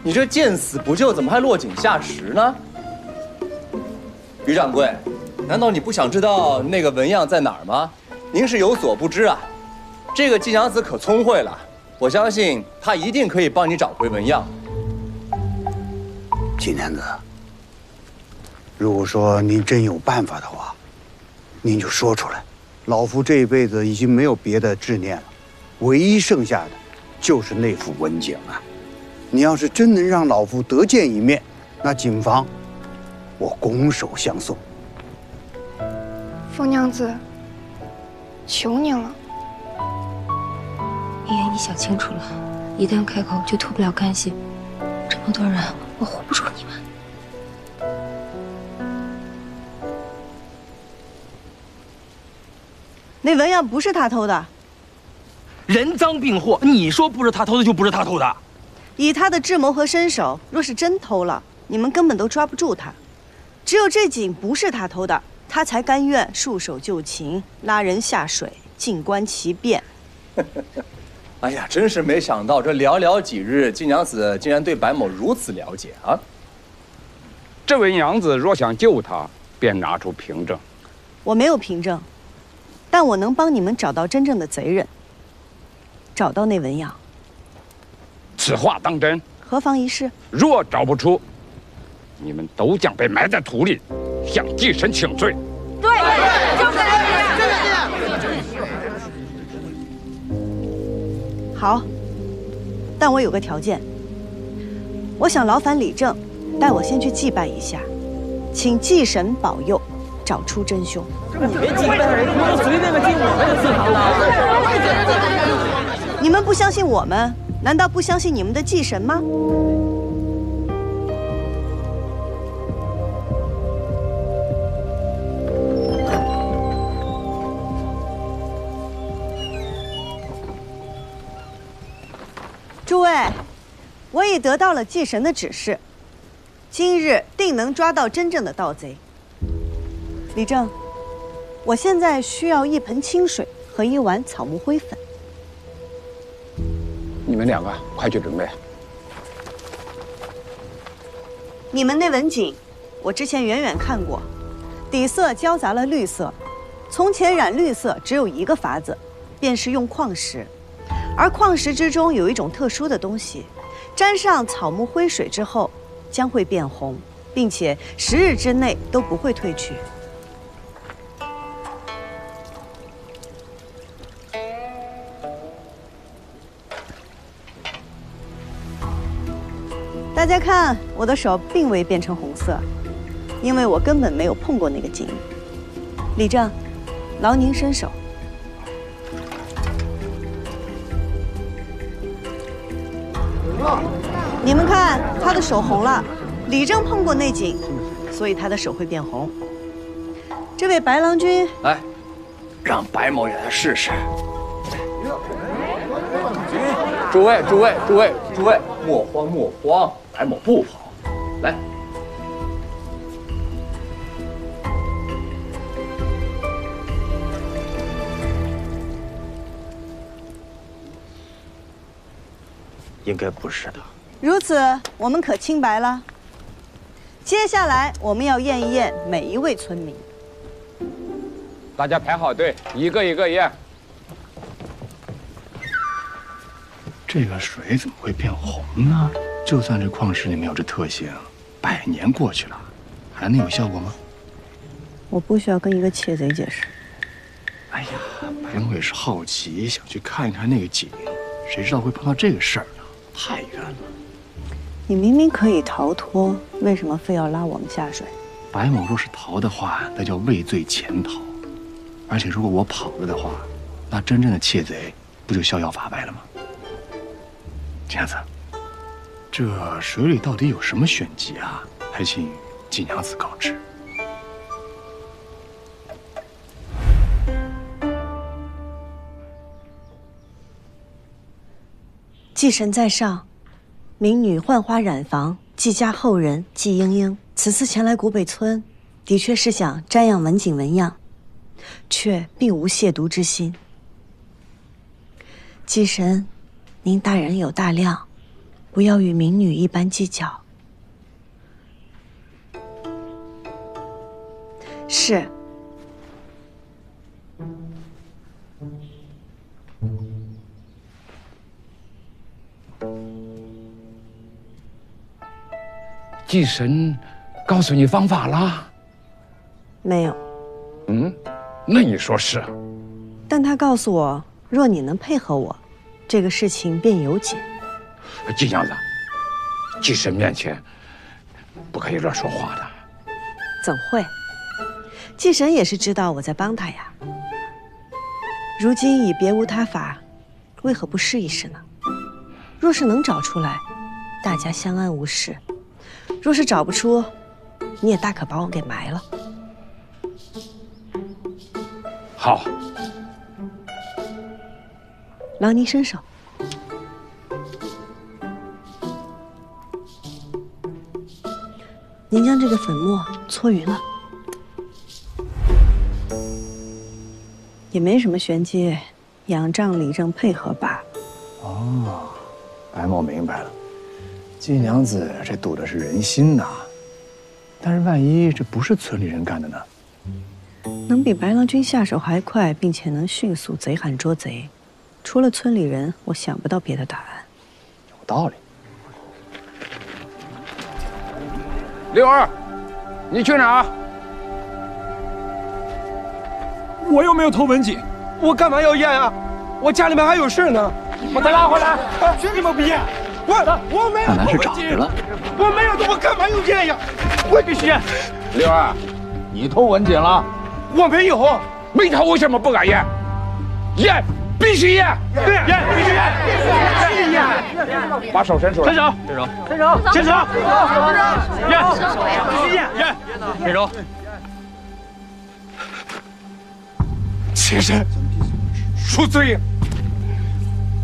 你这见死不救，怎么还落井下石呢？于掌柜，难道你不想知道那个纹样在哪儿吗？您是有所不知啊。这个季娘子可聪慧了，我相信她一定可以帮你找回纹样。季娘子，如果说您真有办法的话，您就说出来。老夫这一辈子已经没有别的执念了，唯一剩下的就是那副文锦啊。你要是真能让老夫得见一面，那锦房我拱手相送。凤娘子，求您了。爷爷，你想清楚了，一旦开口就脱不了干系。这么多人，我护不住你们。那纹样不是他偷的，人赃并获，你说不是他偷的就不是他偷的。以他的智谋和身手，若是真偷了，你们根本都抓不住他。只有这锦不是他偷的，他才甘愿束手就擒，拉人下水，静观其变。哎呀，真是没想到，这寥寥几日，季娘子竟然对白某如此了解啊！这位娘子若想救他，便拿出凭证。我没有凭证，但我能帮你们找到真正的贼人，找到那纹样。此话当真？何妨一试？若找不出，你们都将被埋在土里，向祭神请罪。对，就是这样。好，但我有个条件，我想劳烦李正带我先去祭拜一下，请祭神保佑，找出真凶。你别祭拜人，不能随便的进我们的祠堂的。你们不相信我们，难道不相信你们的祭神吗？诸位，我已得到了祭神的指示，今日定能抓到真正的盗贼。李正，我现在需要1盆清水和1碗草木灰粉。你们2个快去准备。你们那文锦，我之前远远看过，底色交杂了绿色。从前染绿色只有一个法子，便是用矿石，而矿石之中有一种特殊的东西，沾上草木灰水之后将会变红，并且10日之内都不会褪去。大家看，我的手并未变成红色，因为我根本没有碰过那个锦。李正，劳您伸手。你们看，他的手红了。李正碰过那锦，所以他的手会变红。这位白郎君，来，让白某也来试试。诸位，莫慌，白某不跑。来，应该不是的。如此，我们可清白了。接下来，我们要验一验每一位村民。大家排好队，一个一个验。这个水怎么会变红呢？就算这矿石里面有这特性，100年过去了，还能有效果吗？我不需要跟一个窃贼解释。哎呀，白某也是好奇，想去看一看那个井，谁知道会碰到这个事儿呢？太冤了！你明明可以逃脱，为什么非要拉我们下水？白某若是逃的话，那叫畏罪潜逃。而且如果我跑了的话，那真正的窃贼不就逍遥法外了吗？金娘子，这水里到底有什么玄机啊？还请季娘子告知。祭神在上，民女浣花染房季家后人季莺莺，此次前来古北村，的确是想瞻仰文景纹样，却并无亵渎之心。祭神，您大人有大量，不要与民女一般计较。是。祭神告诉你方法了？没有。那你说是？但他告诉我，若你能配合我，这个事情便有解。季娘子，祭神面前不可以乱说话的。怎会？祭神也是知道我在帮他呀。如今已别无他法，为何不试一试呢？若是能找出来，大家相安无事；若是找不出，你也大可把我给埋了。好，劳您伸手。您将这个粉末搓匀了，也没什么玄机，仰仗李正配合罢。哦，白某明白了，季娘子这赌的是人心呐。但是万一这不是村里人干的呢？能比白郎君下手还快，并且能迅速贼喊捉贼，除了村里人，我想不到别的答案。有道理。六儿，你去哪儿？我又没有偷文锦，我干嘛要验啊？我家里面还有事呢。把他拉回来！你们不验？我没有偷文锦，我没有的，我干嘛要验呀？我必须验。六儿，你偷文锦了？我没有，没偷为什么不敢验？验！必须验，对，验，必须验，必须验，把手伸出来，伸手，伸手，伸手，伸手，验，必须验，验，伸手。妾身恕罪呀，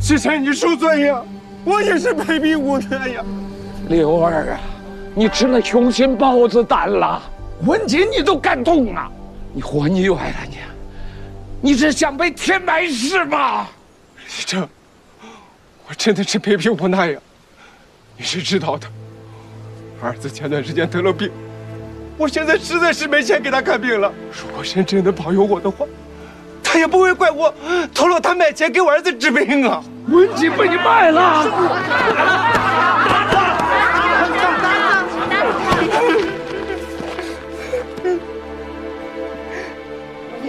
妾身你恕罪呀，我也是卑鄙无德呀。刘儿啊，你吃了雄心豹子胆了，文锦你都感动啊，你活腻歪了你是想被天埋是吧？李正，我真的是卑鄙无奈呀，你是知道的，儿子前段时间得了病，我现在实在是没钱给他看病了。如果神真的保佑我的话，他也不会怪我偷了他买钱给我儿子治病啊！文锦被你卖了，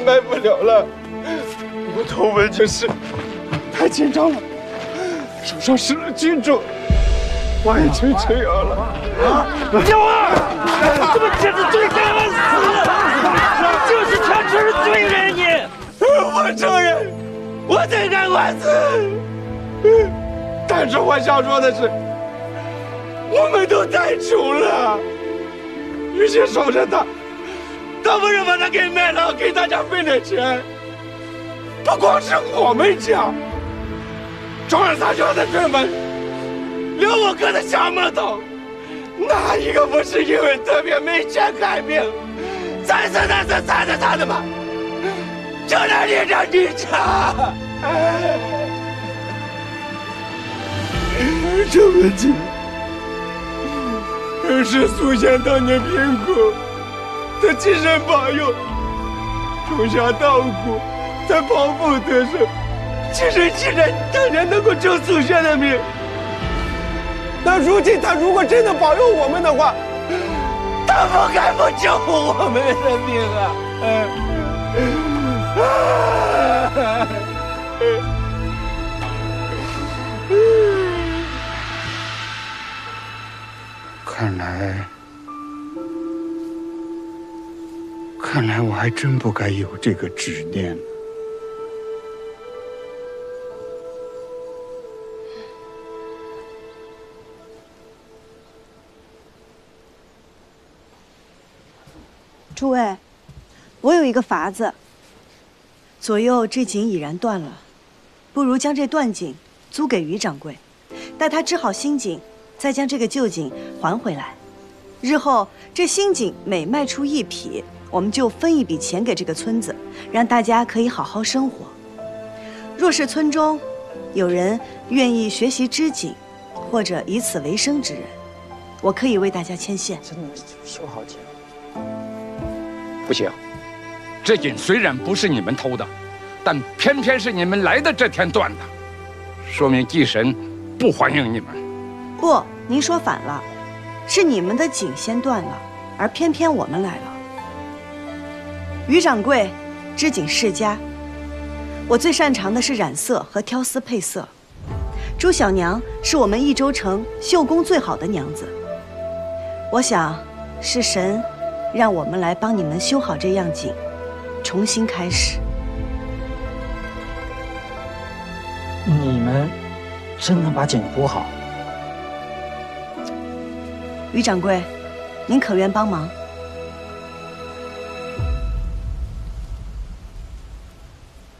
卖不了了。我头文这事太紧张了，手上失了金主，万一成这样了。刘儿，怎么简直罪该万死！你就是全村的罪人，你！我承认，我罪该万死。但是我想说的是，我们都太穷了，与其守着他，倒不如把他给卖了，给大家分点钱。不光是我们家，庄二三兄的军门，连我哥的小木头，哪一个不是因为特别没钱看病，才死他的吗？就让你让你查。这文锦，真是苏仙当年贫苦，他亲身保佑，种下稻谷，才匍匐得生。亲身当年能够救苏仙的命。那如今他如果真的保佑我们的话，他不该不救我们的命啊！看来我还真不该有这个执念。诸位，我有一个法子。左右这井已然断了，不如将这断井租给于掌柜，待他织好新井，再将这个旧井还回来。日后这新井每卖出1匹，我们就分一笔钱给这个村子，让大家可以好好生活。若是村中有人愿意学习织锦，或者以此为生之人，我可以为大家牵线。真的修好井？不行，这井虽然不是你们偷的，但偏偏是你们来的这天断的，说明祭神不欢迎你们。不，您说反了，是你们的井先断了，而偏偏我们来了。于掌柜织锦世家，我最擅长的是染色和挑丝配色。朱小娘是我们益州城绣工最好的娘子，我想是神让我们来帮你们修好这样井，重新开始。你们真能把井补好？于掌柜，您可愿帮忙？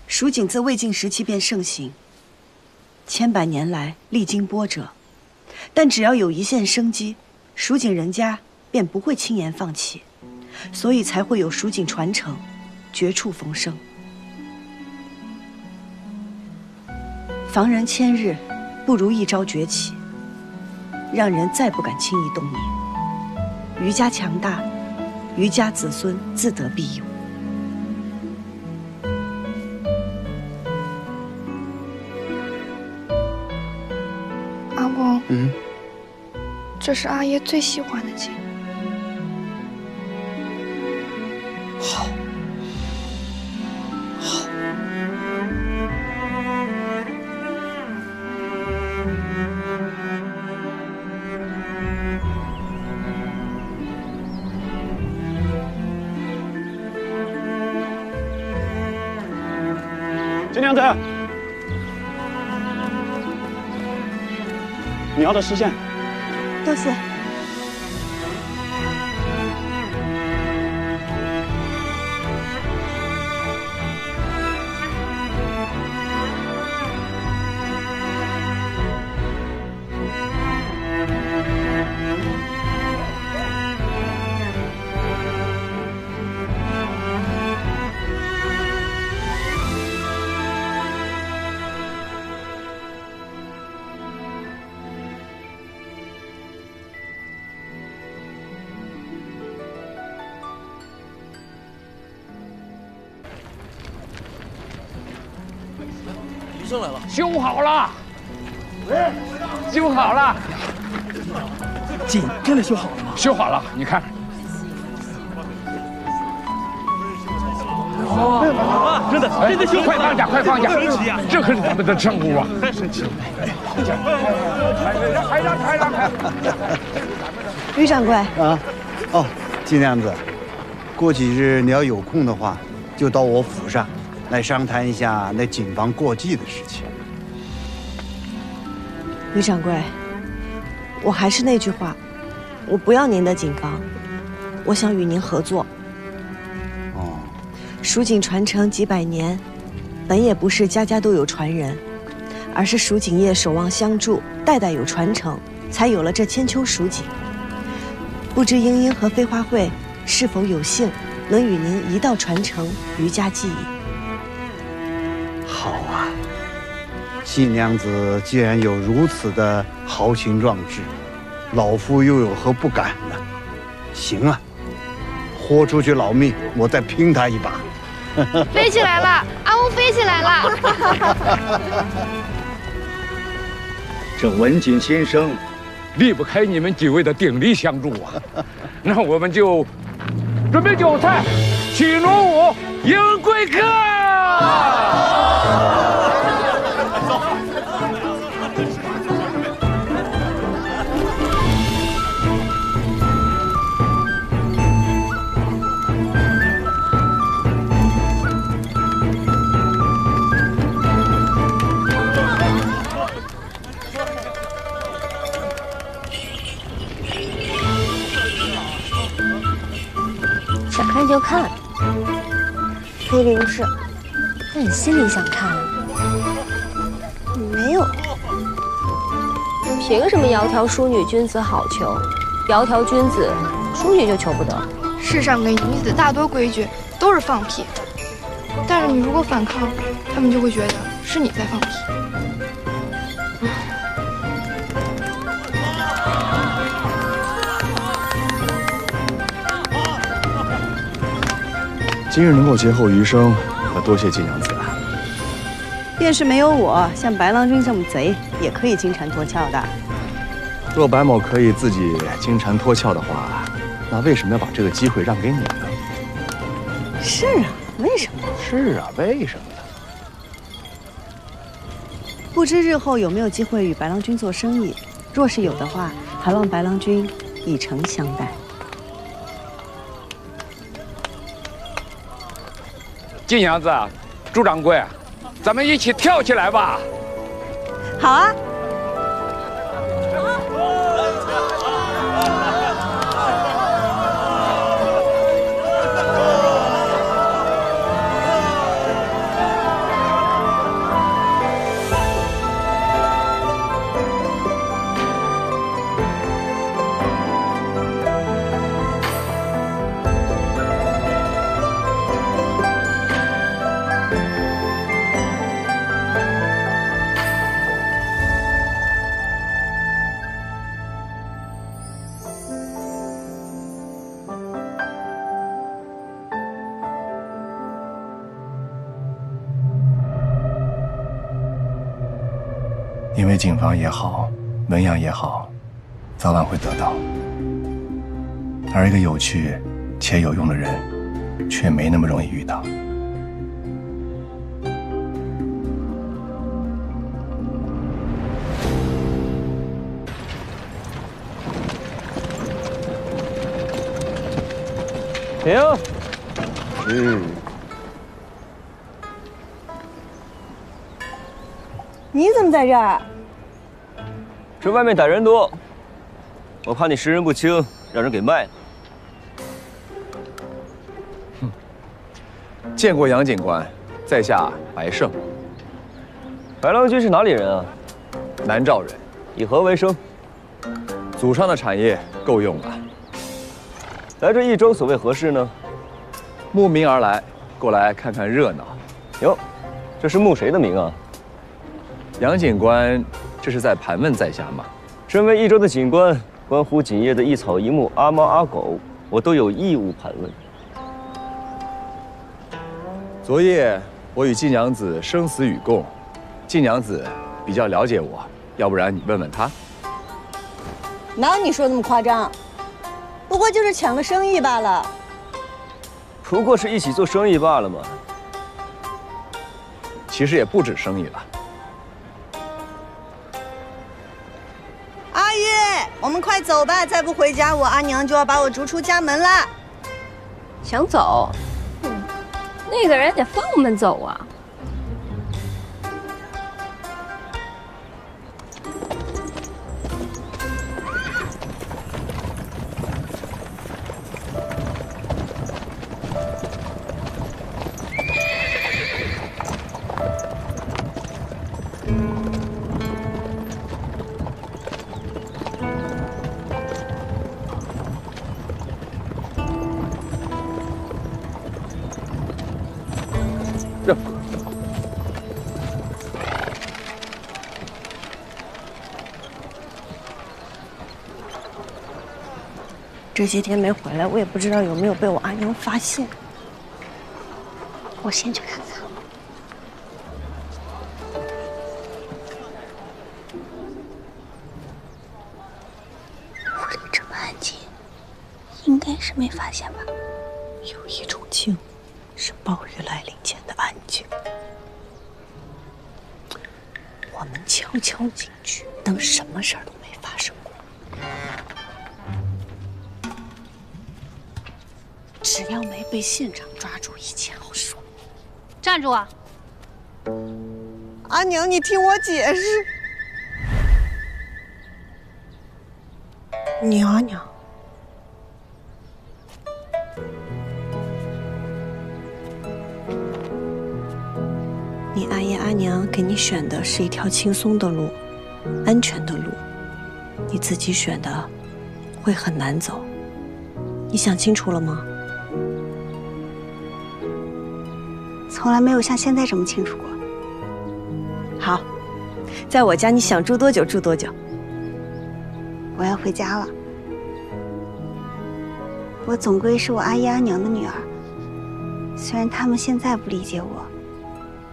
蜀锦自魏晋时期便盛行，千百年来历经波折，但只要有一线生机，蜀锦人家便不会轻言放弃，所以才会有蜀锦传承，绝处逢生。防人千日，不如一朝崛起，让人再不敢轻易动念。于家强大，于家子孙自得庇佑。阿公，这是阿爷最喜欢的井。好，好。金娘子，你要的丝线。多谢。生来了，修好了，修好了，井真的修好了吗？修好了，你看。真的修，快放下，快放下！这可是咱们的圣物啊！太神奇了！开！于掌柜啊，哦，金娘子，过几日你要有空的话，就到我府上来商谈一下那井房过继的事情。于掌柜，我还是那句话，我不要您的井房，我想与您合作。蜀锦传承几百年，本也不是家家都有传人，而是蜀锦业守望相助，代代有传承，才有了这千秋蜀锦。不知莺莺和飞花会是否有幸能与您一道传承余家技艺？好啊，新娘子既然有如此的豪情壮志，老夫又有何不敢呢？行啊，豁出去老命，我再拼他一把。飞起来了，阿翁飞起来了！这文锦先生离不开你们几位的鼎力相助啊！那我们就准备酒菜，请罗舞迎贵客。想看就看，非礼勿视。那你心里想看啊？没有。凭什么窈窕淑女，君子好逑？窈窕君子，淑女就求不得。世上的女子大多规矩都是放屁，但是你如果反抗，他们就会觉得是你在放屁。今日能够劫后余生，可多谢金娘子啊！便是没有我，像白郎君这么贼，也可以金蝉脱壳的。若白某可以自己金蝉脱壳的话，那为什么要把这个机会让给你呢？是啊，为什么？是啊，为什么呢？不知日后有没有机会与白郎君做生意？若是有的话，还望白郎君以诚相待。金娘子，朱掌柜，咱们一起跳起来吧！好啊！因为警方也好，文阳也好，早晚会得到。而一个有趣且有用的人，却没那么容易遇到。停。你怎么在这儿？这外面歹人多，我怕你识人不清，让人给卖了。见过杨警官，在下白胜。白郎君是哪里人啊？南诏人。以何为生？祖上的产业够用了。来这益州所为何事呢？慕名而来，过来看看热闹。哟，这是慕谁的名啊？杨警官，这是在盘问在下吗？身为益州的警官，关乎锦业的一草一木、阿猫阿狗，我都有义务盘问。昨夜我与季娘子生死与共，季娘子比较了解我，要不然你问问她。哪有你说那么夸张？不过就是抢个生意罢了。不过是一起做生意罢了嘛。其实也不止生意了。阿玉，我们快走吧，再不回家，我阿娘就要把我逐出家门了。想走？那个人得放我们走啊！这些天没回来，我也不知道有没有被我阿娘发现。我先去看看。屋里这么安静，应该是没发现吧？有一种静，是暴雨来临前的安静。我们悄悄进去，当什么事儿都没发生过。只要没被县长抓住，一切好说。站住啊！阿娘，你听我解释。你阿娘，你阿爷阿娘给你选的是一条轻松的路，安全的路，你自己选的会很难走。你想清楚了吗？从来没有像现在这么清楚过。好，在我家你想住多久住多久。我要回家了。我总归是我阿姨阿娘的女儿，虽然他们现在不理解我，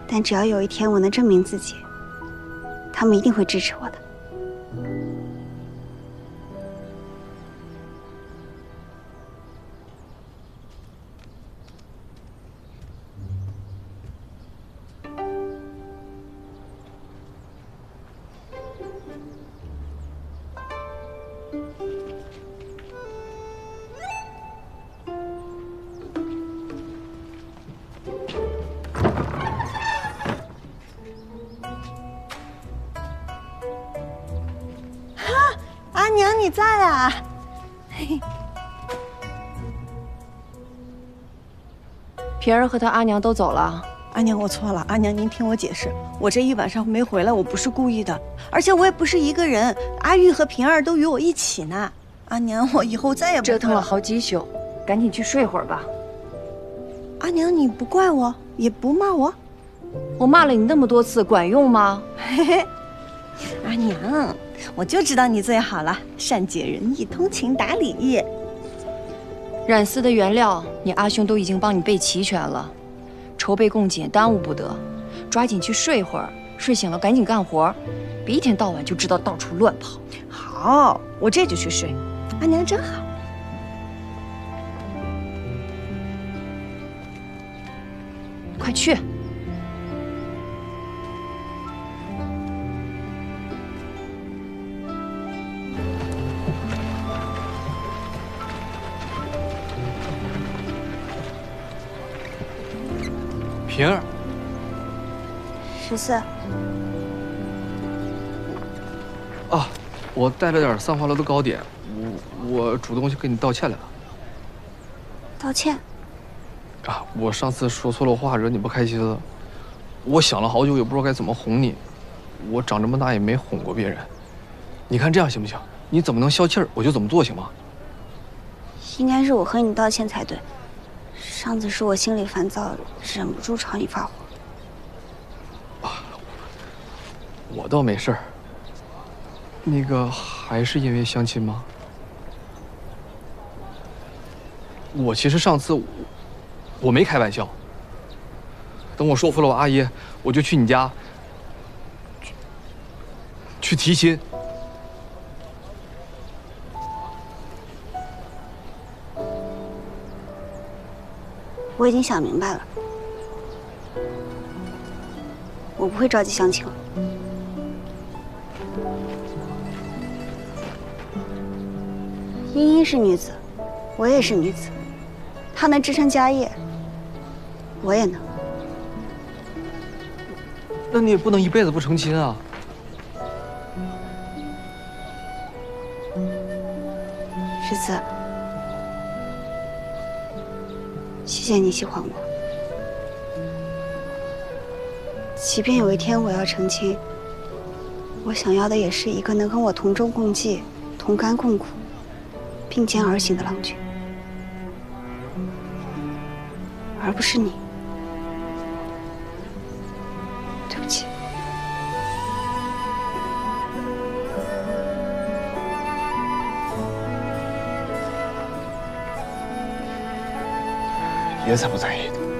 但只要有一天我能证明自己，他们一定会支持我的。阿娘，你在啊？平儿和他阿娘都走了。阿娘，我错了。阿娘，您听我解释，我这一晚上没回来，我不是故意的，而且我也不是一个人，阿玉和平儿都与我一起呢。阿娘，我以后再也不折腾了好几宿，赶紧去睡会儿吧。阿娘，你不怪我，也不骂我，我骂了你那么多次，管用吗？嘿嘿，阿娘，我就知道你最好了，善解人意，通情达理。染丝的原料，你阿兄都已经帮你备齐全了，筹备供锦耽误不得，抓紧去睡会儿，睡醒了赶紧干活，别一天到晚就知道到处乱跑。好，我这就去睡。阿娘真好。快去。平儿14。啊，我带了点散花楼的糕点，我主动去跟你道歉来了。道歉？啊，我上次说错了话，惹你不开心了。我想了好久，也不知道该怎么哄你。我长这么大也没哄过别人。你看这样行不行？你怎么能消气儿，我就怎么做，行吗？应该是我和你道歉才对。上次是我心里烦躁，忍不住朝你发火。我倒没事儿。那个还是因为相亲吗？我其实上次我没开玩笑。等我说服了我阿姨，我就去你家去提亲。我已经想明白了，我不会着急相亲了。茵茵是女子，我也是女子，她能支撑家业，我也能。那你也不能一辈子不成亲啊！诗词，谢谢你喜欢我。即便有一天我要成亲，我想要的也是一个能跟我同舟共济、同甘共苦、并肩而行的郎君，而不是你。对不起。爷才不在意呢。